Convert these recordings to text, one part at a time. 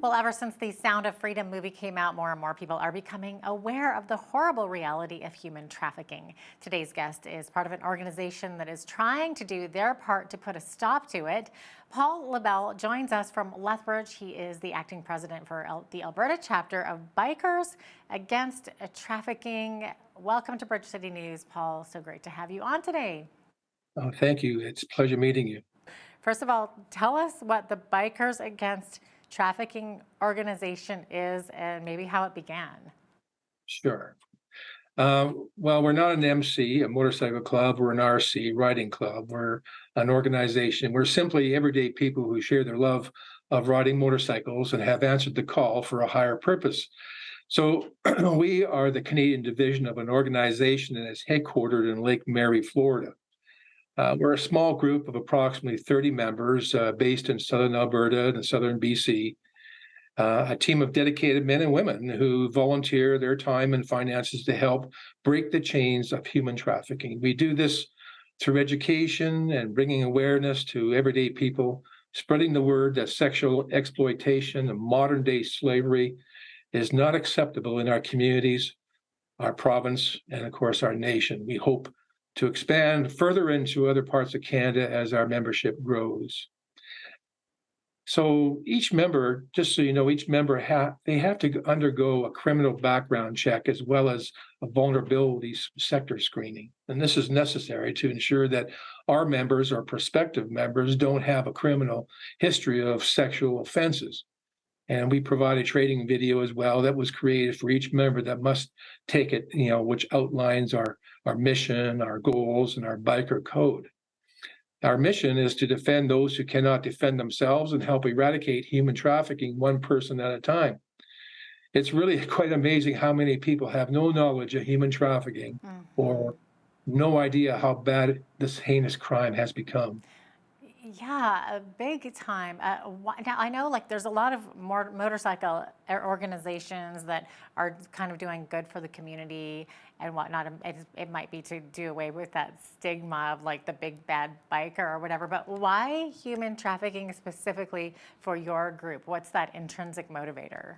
Well, ever since the Sound of Freedom movie came out, more and more people are becoming aware of the horrible reality of human trafficking. Today's guest is part of an organization that is trying to do their part to put a stop to it. Paul Labelle joins us from Lethbridge. He is the acting president for the Alberta chapter of Bikers Against Trafficking. Welcome to Bridge City News, Paul. So great to have you on today. Oh, thank you. It's a pleasure meeting you. First of all, tell us what the Bikers Against Trafficking organization is and maybe how it began. Sure. Well, we're not an MC, a motorcycle club, or an RC, riding club. We're an organization. We're simply everyday people who share their love of riding motorcycles and have answered the call for a higher purpose. So we are the Canadian division of an organization that is headquartered in Lake Mary, Florida. We're a small group of approximately 30 members based in southern Alberta and southern BC, a team of dedicated men and women who volunteer their time and finances to help break the chains of human trafficking. We do this through education and bringing awareness to everyday people, spreading the word that sexual exploitation and modern-day slavery is not acceptable in our communities, our province, and of course, our nation. We hope to expand further into other parts of Canada as our membership grows. So each member, just so you know, each member they have to undergo a criminal background check as well as a vulnerability sector screening. And this is necessary to ensure that our members or prospective members don't have a criminal history of sexual offenses. And we provide a training video as well that was created for each member that must take it, which outlines our mission, our goals, and our biker code. Our mission is to defend those who cannot defend themselves and help eradicate human trafficking one person at a time. It's really quite amazing how many people have no knowledge of human trafficking or no idea how bad this heinous crime has become. Yeah, a big time. Now, I know there's a lot of motorcycle organizations that are kind of doing good for the community and whatnot. It might be to do away with that stigma of the big bad biker or whatever. But why human trafficking specifically for your group? What's that intrinsic motivator?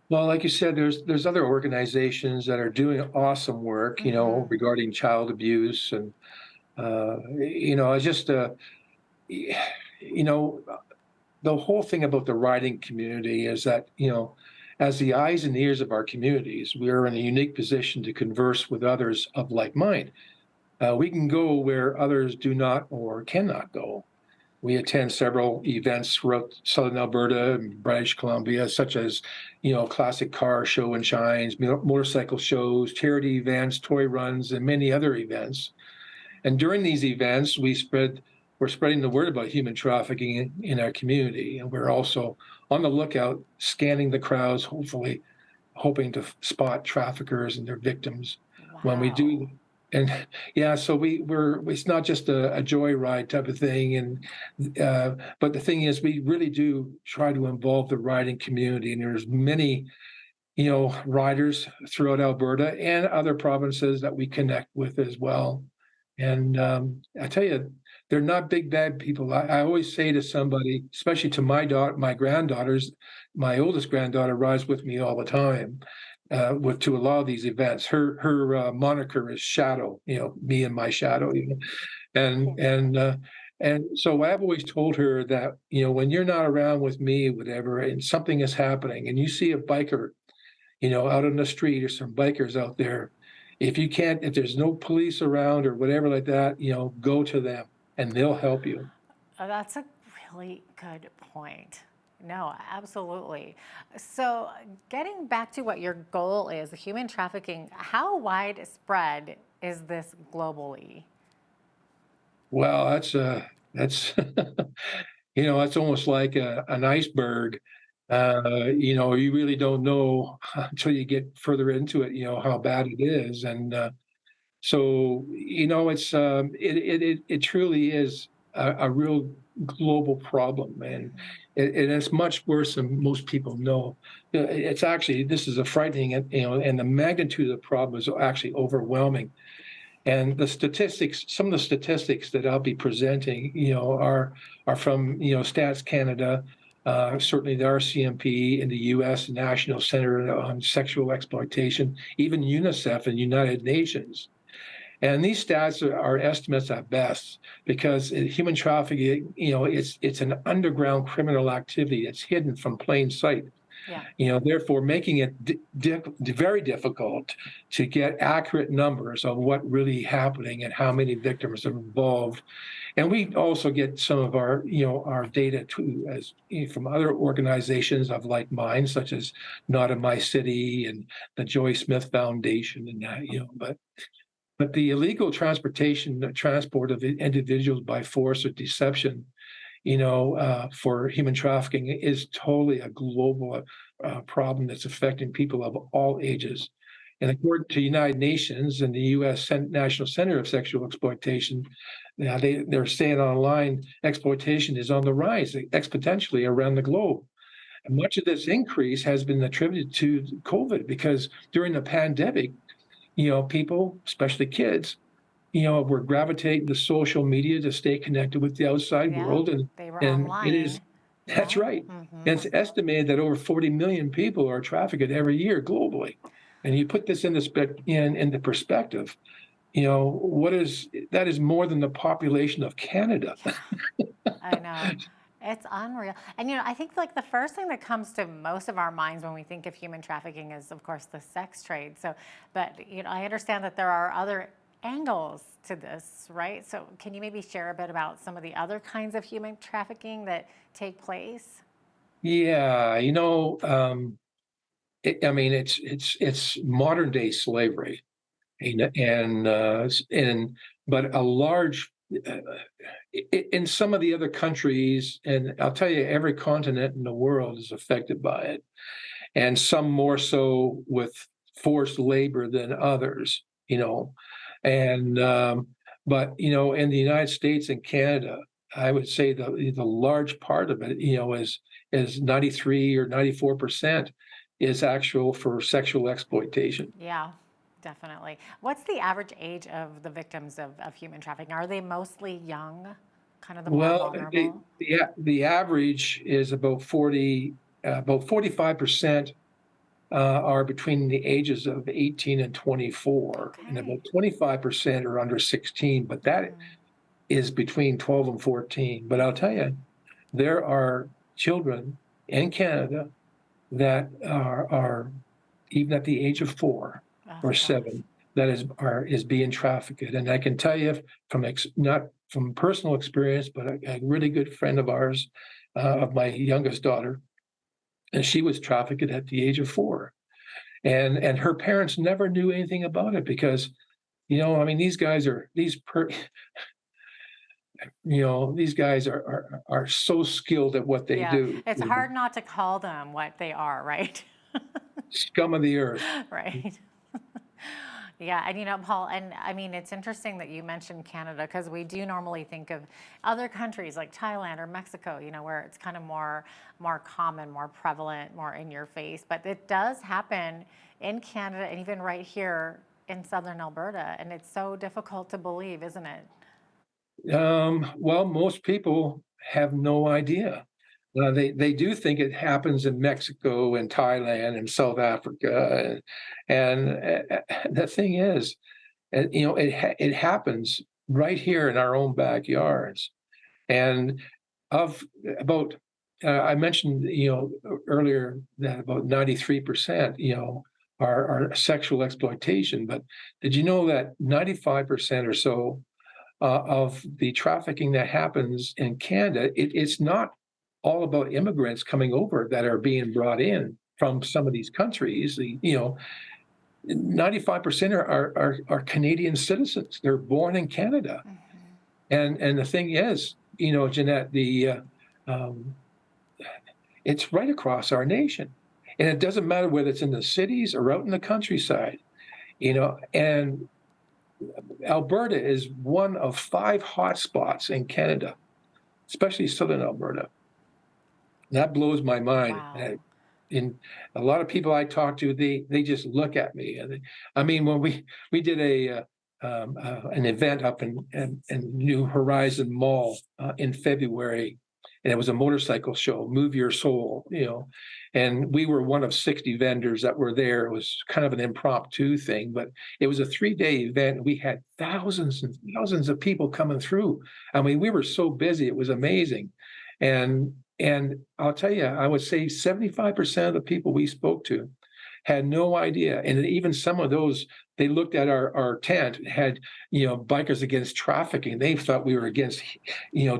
Well, like you said, there's other organizations that are doing awesome work, regarding child abuse and, it's just the whole thing about the riding community is that, as the eyes and ears of our communities, we are in a unique position to converse with others of like mind. We can go where others do not or cannot go. We attend several events throughout southern Alberta and British Columbia, such as, classic car show and shines, motorcycle shows, charity events, toy runs, and many other events. And during these events, we're spreading the word about human trafficking in our community. And we're also on the lookout, scanning the crowds, hoping to spot traffickers and their victims. Wow. When we do. And yeah, so it's not just a joyride type of thing. But the thing is, we really do try to involve the riding community. And there's many, riders throughout Alberta and other provinces that we connect with as well. And I tell you, they're not big bad people. I always say to somebody, especially to my granddaughters, my oldest granddaughter rides with me all the time to a lot of these events. Her moniker is Shadow, me and my shadow, and so I've always told her that, when you're not around with me, whatever, and something is happening, and you see a biker, out on the street or some bikers out there, if there's no police around or whatever like that, go to them and they'll help you. Oh, that's a really good point. No, absolutely. So getting back to what your goal is, the human trafficking, how widespread is this globally? Well, that's that's almost like an iceberg. You really don't know until you get further into it, how bad it is. And so, it truly is a real global problem, and it's much worse than most people know. It's actually, this is a frightening, and the magnitude of the problem is actually overwhelming. And some of the statistics that I'll be presenting, are from, Stats Canada, certainly the RCMP in the U.S. National Center on Sexual Exploitation, even UNICEF and United Nations. And these stats are estimates at best, because human trafficking, it's an underground criminal activity. It's hidden from plain sight. Yeah. Therefore making it very difficult to get accurate numbers on what really happening and how many victims are involved. And we also get some of our data too, from other organizations of like mind, such as Not in My City and the Joy Smith Foundation and that, but the illegal transport of individuals by force or deception, for human trafficking is totally a global problem that's affecting people of all ages. And according to United Nations and the U.S. National Center of Sexual Exploitation, they're saying online exploitation is on the rise exponentially around the globe. And much of this increase has been attributed to COVID, because during the pandemic, people, especially kids, were gravitating to social media to stay connected with the outside world. And they were it online. is, that's right. Mm-hmm. And it's estimated that over 40 million people are trafficked every year globally. And you put this into perspective, that is more than the population of Canada. I know. It's unreal. And, I think like the first thing that comes to most of our minds when we think of human trafficking is, of course, the sex trade. So, but, I understand that there are other angles to this, right? So can you maybe share a bit about some of the other kinds of human trafficking that take place? Yeah, it's modern day slavery, but a large in some of the other countries, and I'll tell you, every continent in the world is affected by it, and some more so with forced labor than others, and but in the United States and Canada, I would say the large part of it, is 93 or 94% is actual for sexual exploitation. Yeah, definitely. What's the average age of the victims of human trafficking? Are they mostly young, kind of the more Well, vulnerable? the average is about 45% are between the ages of 18 and 24, and Okay. about 25% are under 16, but that is between 12 and 14. But I'll tell you, there are children in Canada that are even at the age of 4 Oh or my gosh. 7 that is being trafficked. And I can tell you not from personal experience, but a really good friend of ours, of my youngest daughter, and she was trafficked at the age of 4, and her parents never knew anything about it, because these guys are so skilled at what they Yeah, do. it's hard not to call them what they are, right? Scum of the earth. Right. Yeah, and Paul, and I mean, it's interesting that you mentioned Canada, because we do normally think of other countries like Thailand or Mexico, where it's kind of more common, more prevalent, more in your face. But it does happen in Canada and even right here in southern Alberta, and it's so difficult to believe, isn't it? Well, most people have no idea. They do think it happens in Mexico and Thailand and South Africa, and the thing is, it happens right here in our own backyards. And of about, I mentioned earlier that about 93% are sexual exploitation, but did you know that 95% or so of the trafficking that happens in Canada, it's not all about immigrants coming over that are being brought in from some of these countries. 95% are Canadian citizens. They're born in Canada. And the thing is, Jeanette, it's right across our nation. And it doesn't matter whether it's in the cities or out in the countryside, and Alberta is one of 5 hotspots in Canada, especially southern Alberta. That blows my mind. Wow. And a lot of people I talk to, they just look at me. And when we did an event up in New Horizon Mall in February, and it was a motorcycle show, Move Your Soul, and we were one of 60 vendors that were there. It was kind of an impromptu thing, but it was a 3-day event. We had thousands and thousands of people coming through. I mean, we were so busy, it was amazing. And I'll tell you, I would say 75% of the people we spoke to had no idea. And even some of those, they looked at our tent, had, Bikers Against Trafficking. They thought we were against,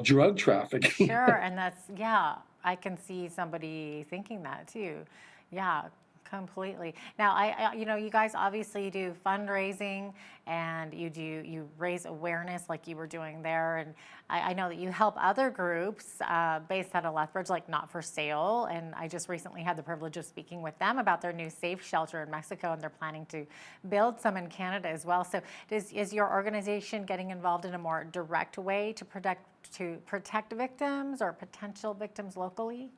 drug trafficking. Sure, and yeah, I can see somebody thinking that too. Yeah, completely. Now, you guys obviously do fundraising, and you raise awareness like you were doing there, and I know that you help other groups based out of Lethbridge, like Not for Sale, and I just recently had the privilege of speaking with them about their new safe shelter in Mexico, and they're planning to build some in Canada as well. So is your organization getting involved in a more direct way to protect victims or potential victims locally?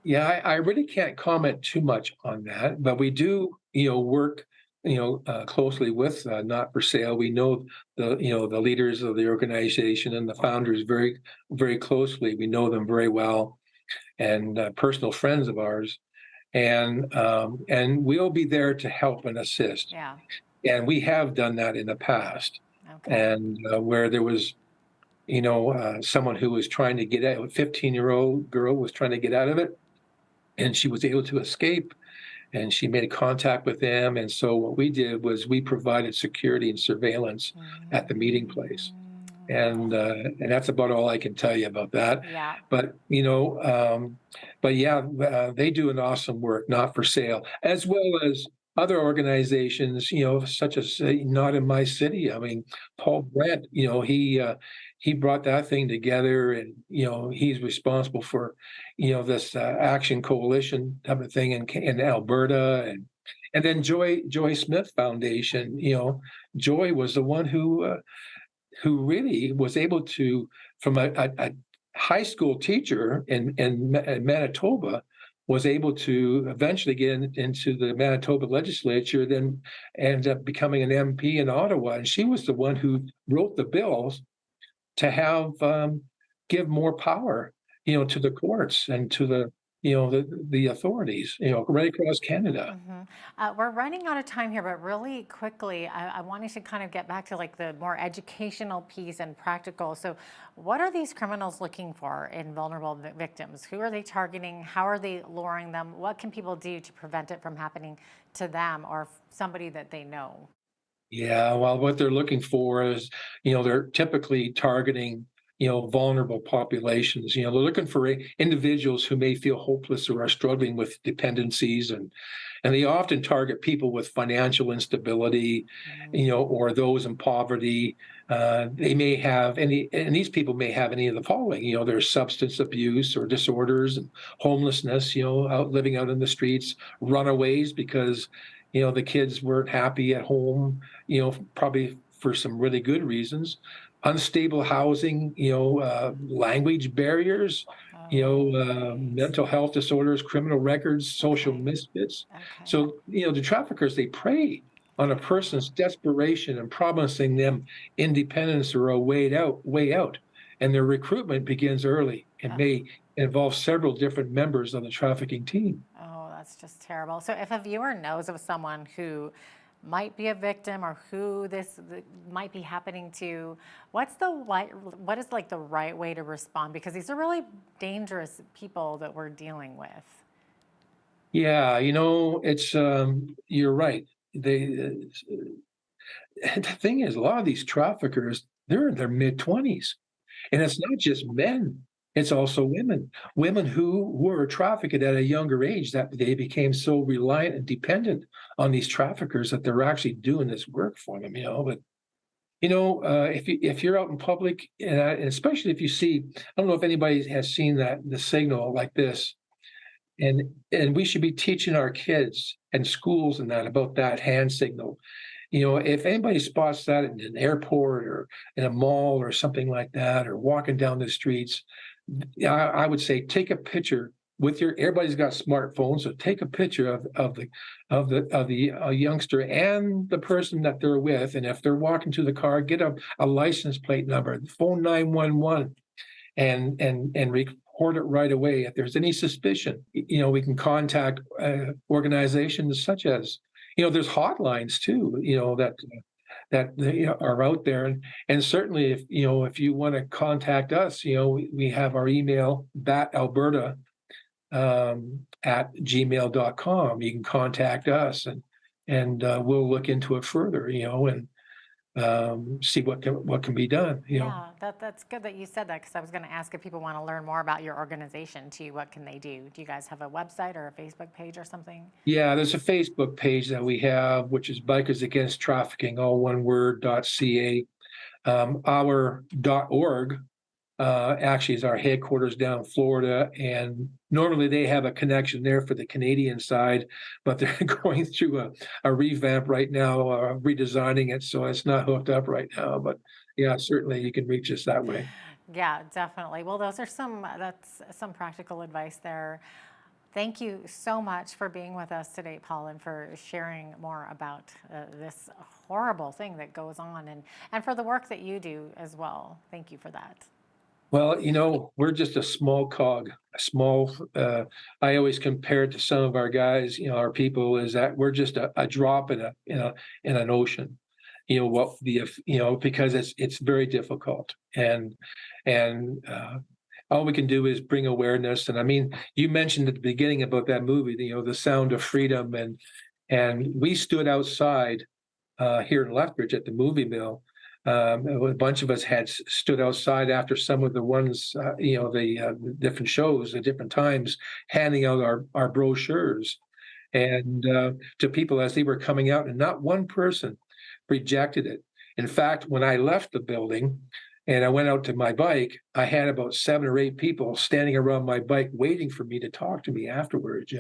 Yeah, I really can't comment too much on that, but we do, work, closely with Not for Sale. We know the leaders of the organization and the founders very, very closely. We know them very well, and personal friends of ours, and we'll be there to help and assist. Yeah. And we have done that in the past, Okay. and where there was, someone who was trying to get out, a 15-year-old girl was trying to get out of it, and she was able to escape, and she made contact with them. And so what we did was we provided security and surveillance at the meeting place. And that's about all I can tell you about that. Yeah. But, they do an awesome work, Not for Sale, as well as other organizations, such as Not in My City. I mean, Paul Brent, he brought that thing together, and he's responsible for this action coalition type of thing in Alberta, and then Joy Smith Foundation. Joy was the one who really was able to, from a high school teacher in Manitoba, was able to eventually get into the Manitoba legislature, then ended up becoming an MP in Ottawa. And she was the one who wrote the bills to have give more power, to the courts and to the authorities, right across Canada. We're running out of time here, but really quickly, I wanted to kind of get back to like the more educational piece and practical. So what are these criminals looking for in vulnerable victims? Who are they targeting? How are they luring them? What can people do to prevent it from happening to them or somebody that they know? Yeah, well, what they're looking for is, they're typically targeting, vulnerable populations. They're looking for individuals who may feel hopeless or are struggling with dependencies, and they often target people with financial instability, or those in poverty. They may have and these people may have any of the following. There's substance abuse or disorders, and homelessness. Living out in the streets, runaways because the kids weren't happy at home. Probably for some really good reasons. Unstable housing, language barriers, mental health disorders, criminal records, social misfits. Okay. So, the traffickers, they prey on a person's desperation and promising them independence or a way out. And their recruitment begins early and may involve several different members of the trafficking team. Oh, that's just terrible. So if a viewer knows of someone who might be a victim or who this might be happening to, what is like the right way to respond? Because these are really dangerous people that we're dealing with. Yeah, it's you're right. The thing is, a lot of these traffickers, they're in their mid-20s, and it's not just men. It's also women who were trafficked at a younger age, that they became so reliant and dependent on these traffickers that they're actually doing this work for them. But if you're out in public, and especially if you see, I don't know if anybody has seen the signal like this, and we should be teaching our kids and schools and that about that hand signal. If anybody spots that in an airport or in a mall or something like that, or walking down the streets, I would say take a picture with everybody's got smartphones, so take a picture of the youngster and the person that they're with, and if they're walking to the car, get a license plate number, phone 911, and report it right away. If there's any suspicion, we can contact organizations such as, there's hotlines too, that they are out there. And certainly if you want to contact us, we have our email, batalberta at gmail.com. You can contact us and we'll look into it further, and see what can be done, Yeah, that's good that you said that, because I was going to ask if people want to learn more about your organization too. What can they do? Do you guys have a website or a Facebook page or something? Yeah, there's a Facebook page that we have, which is Bikers Against Trafficking, all one word, .ca. Our .org actually is our headquarters down in Florida, and normally they have a connection there for the Canadian side, but they're going through a revamp right now, redesigning it, so it's not hooked up right now. But yeah, certainly you can reach us that way. Yeah, definitely. Well, that's some practical advice there. Thank you so much for being with us today, Paul, and for sharing more about this horrible thing that goes on, and for the work that you do as well. Thank you for that. Well, we're just a small cog, a small, I always compare it to some of our guys, our people, is that we're just a drop in an ocean. Because it's very difficult. And all we can do is bring awareness. And I mean, you mentioned at the beginning about that movie, The Sound of Freedom, and we stood outside here in Lethbridge at the movie mill. A bunch of us had stood outside after some of the ones, the different shows at different times, handing out our brochures and to people as they were coming out, and not one person rejected it. In fact, when I left the building and I went out to my bike, I had about 7 or 8 people standing around my bike waiting for me to talk to me afterwards,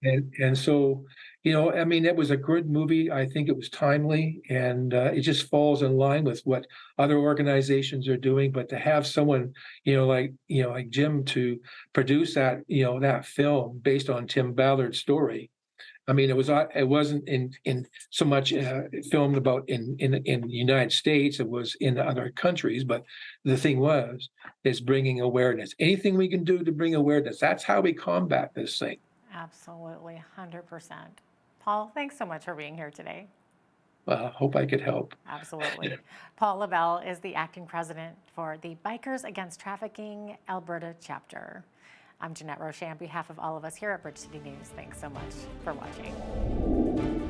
And so, I mean, it was a good movie. I think it was timely, and it just falls in line with what other organizations are doing. But to have someone, like Jim, to produce that film based on Tim Ballard's story. I mean, it wasn't in so much filmed about in the United States. It was in other countries, but the thing is bringing awareness. Anything we can do to bring awareness. That's how we combat this thing. Absolutely, 100%. Paul, thanks so much for being here today. Hope I could help. Absolutely. Paul Labelle is the acting president for the Bikers Against Trafficking Alberta chapter. I'm Jeanette Roche on behalf of all of us here at Bridge City News. Thanks so much for watching.